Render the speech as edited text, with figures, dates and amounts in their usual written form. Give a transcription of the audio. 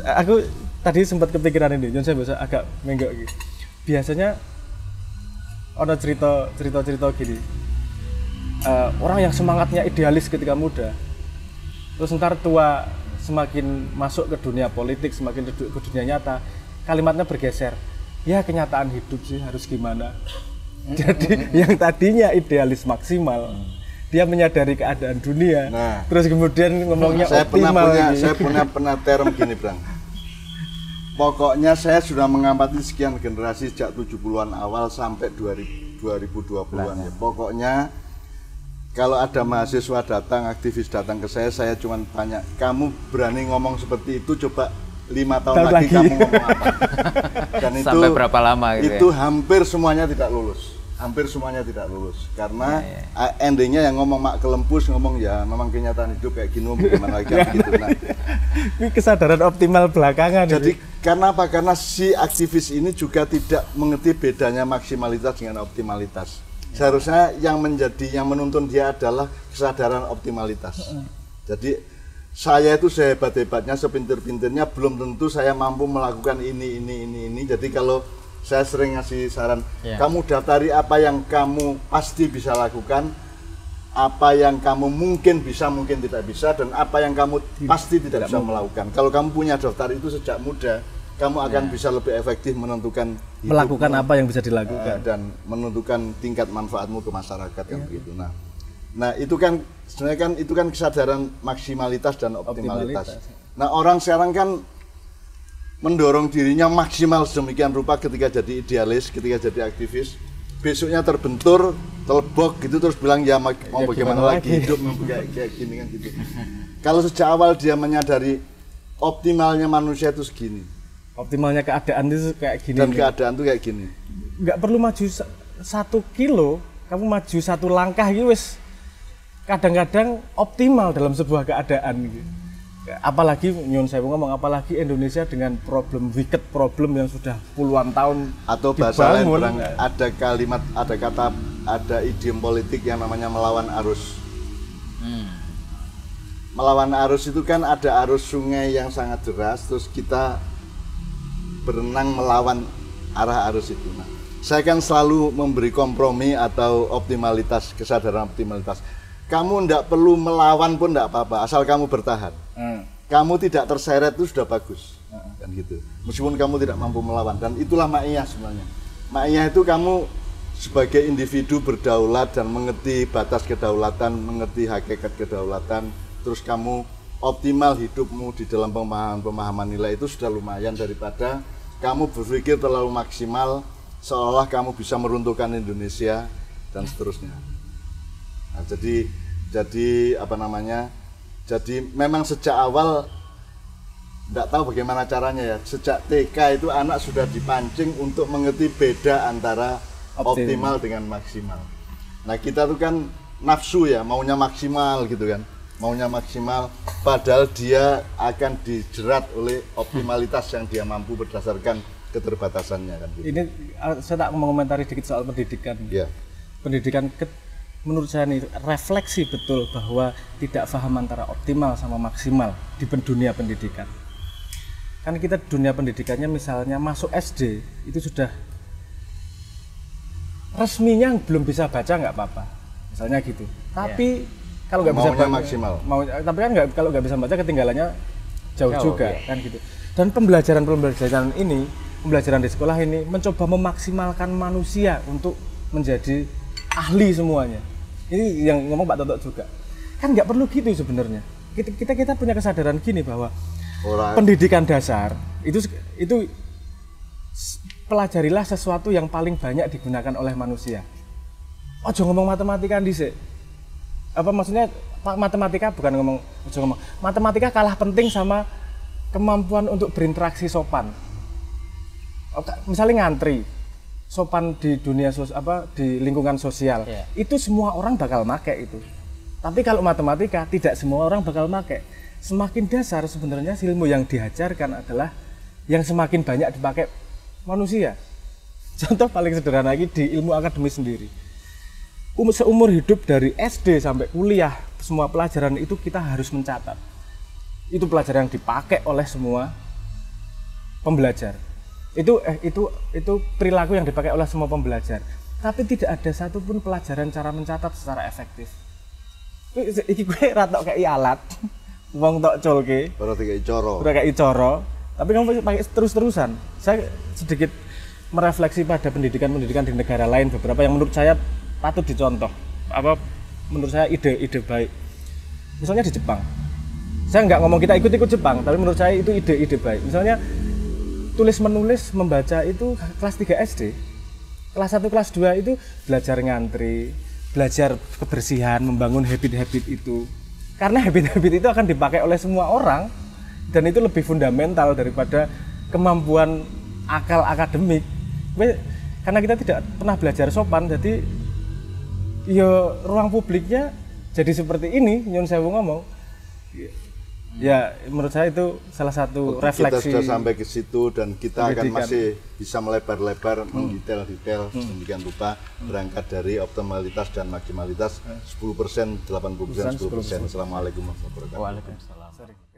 Aku tadi sempat kepikiran ini, jadi saya bisa agak menggok gitu. Biasanya ada cerita gini, orang yang semangatnya idealis ketika muda, terus ntar tua semakin masuk ke dunia politik, semakin ke dunia nyata, kalimatnya bergeser. Ya kenyataan hidup sih harus gimana. Jadi yang tadinya idealis maksimal, dia menyadari keadaan dunia, terus kemudian ngomongnya optimal. Saya pernah term gini, Bang. Pokoknya saya sudah mengamati sekian generasi sejak 70-an awal sampai 2020-an ya. Pokoknya kalau ada mahasiswa datang, aktivis datang ke saya cuma tanya, kamu berani ngomong seperti itu, coba 5 tahun lagi kamu ngomong apa? Dan itu sampai berapa lama gitu itu ya? Hampir semuanya tidak lulus. Hampir semuanya tidak lulus karena endingnya yang ngomong mak kelempus, ngomong ya memang kenyataan hidup kayak gini, bagaimana lagi gitu. Nah, ini kesadaran optimal belakangan. Jadi karena apa? Karena si aktivis ini juga tidak mengerti bedanya maksimalitas dengan optimalitas. Seharusnya yang menuntun dia adalah kesadaran optimalitas. Jadi saya itu sehebat-hebatnya, sepintir-pintirnya belum tentu saya mampu melakukan ini. Jadi kalau saya sering ngasih saran, kamu daftari apa yang kamu pasti bisa lakukan, apa yang kamu mungkin bisa, mungkin tidak bisa, dan apa yang kamu pasti tidak bisa melakukan. Kalau kamu punya daftar itu sejak muda, kamu akan bisa lebih efektif menentukan melakukan apa yang bisa dilakukan dan menentukan tingkat manfaatmu ke masyarakat kan begitu. Nah itu kan sebenarnya kan itu kan kesadaran maksimalitas dan optimalitas. Nah orang sekarang kan mendorong dirinya maksimal sedemikian rupa ketika jadi idealis, ketika jadi aktivis, besoknya terbentur, telebok gitu terus bilang ya mau bagaimana lagi hidup kayak gini kan gitu. Kalau sejak awal dia menyadari optimalnya manusia itu segini, optimalnya keadaan itu kayak gini, dan keadaan itu kayak gini, nggak perlu maju 1 kilo, kamu maju 1 langkah gitu wis kadang-kadang optimal dalam sebuah keadaan gitu. Apalagi nyun saya ngomong, apalagi Indonesia dengan wicked problem yang sudah puluhan tahun atau bahasa lain ada kalimat, ada kata, ada idiom politik yang namanya melawan arus. Melawan arus itu kan ada arus sungai yang sangat deras, terus kita berenang melawan arah arus itu. Nah, saya kan selalu memberi kompromi atau optimalitas, kesadaran optimalitas. Kamu tidak perlu melawan pun tidak apa-apa, asal kamu bertahan. Kamu tidak terseret itu sudah bagus, kan gitu. Meskipun kamu tidak mampu melawan, dan itulah ma'iyah sebenarnya. Ma'iyah itu kamu sebagai individu berdaulat dan mengerti batas kedaulatan, mengerti hakikat kedaulatan, terus kamu optimal hidupmu di dalam pemahaman nilai itu sudah lumayan daripada kamu berpikir terlalu maksimal seolah kamu bisa meruntuhkan Indonesia dan seterusnya. Nah, jadi apa namanya? Jadi memang sejak awal tidak tahu bagaimana caranya ya. Sejak TK itu anak sudah dipancing untuk mengerti beda antara optimal dengan maksimal. Nah, kita tuh kan nafsu ya, maunya maksimal gitu kan. Maunya maksimal padahal dia akan dijerat oleh optimalitas yang dia mampu berdasarkan keterbatasannya kan gitu. Ini saya tak mengomentari sedikit soal pendidikan. Ya. Pendidikan menurut saya nih refleksi betul bahwa tidak paham antara optimal sama maksimal di dunia pendidikan. Kan kita dunia pendidikannya misalnya masuk SD itu sudah resminya belum bisa baca nggak apa-apa, misalnya gitu. Tapi kalau nggak bisa baca maksimal. Tapi kan kalau nggak bisa baca ketinggalannya jauh juga kan gitu. Dan pembelajaran ini, pembelajaran di sekolah ini mencoba memaksimalkan manusia untuk menjadi ahli semuanya. Ini yang ngomong Pak Toto juga. Kan nggak perlu gitu sebenarnya. Kita punya kesadaran gini bahwa pendidikan dasar itu pelajarilah sesuatu yang paling banyak digunakan oleh manusia. Ojo ngomong matematika dhisik. Apa maksudnya matematika bukan ngomong matematika kalah penting sama kemampuan untuk berinteraksi sopan. Misalnya ngantri sopan di dunia di lingkungan sosial, itu semua orang bakal make itu. Tapi kalau matematika tidak semua orang bakal make. Semakin dasar sebenarnya ilmu yang diajarkan adalah yang semakin banyak dipakai manusia. Contoh paling sederhana lagi di ilmu akademis sendiri. Seumur hidup dari SD sampai kuliah, semua pelajaran itu kita harus mencatat. Itu pelajaran yang dipakai oleh semua pembelajar. Itu perilaku yang dipakai oleh semua pembelajar. Tapi tidak ada satupun pelajaran cara mencatat secara efektif. Iki gue ratok kayak alat, wong tok colke. Ora kayak coro. Ora kayak coro. Tapi kamu pakai terus-terusan. Saya sedikit merefleksi pada pendidikan di negara lain beberapa yang menurut saya patut dicontoh. Menurut saya ide baik. Misalnya di Jepang. Saya nggak ngomong kita ikut Jepang, tapi menurut saya itu ide baik. Misalnya tulis menulis membaca itu kelas 3 SD. Kelas 1 kelas 2 itu belajar ngantri, belajar kebersihan, membangun habit-habit itu. Karena habit-habit itu akan dipakai oleh semua orang dan itu lebih fundamental daripada kemampuan akal akademik. Karena kita tidak pernah belajar sopan, jadi ya ruang publiknya jadi seperti ini, nyun sewu ngomong. Ya menurut saya itu salah satu refleksi. Kita sudah sampai ke situ dan kita akan masih bisa melebar-lebar mendetail-detail sedemikian rupa berangkat dari optimalitas dan maksimalitas 10%, 80%, 10%. Assalamualaikum warahmatullahi wabarakatuh. Waalaikumsalam.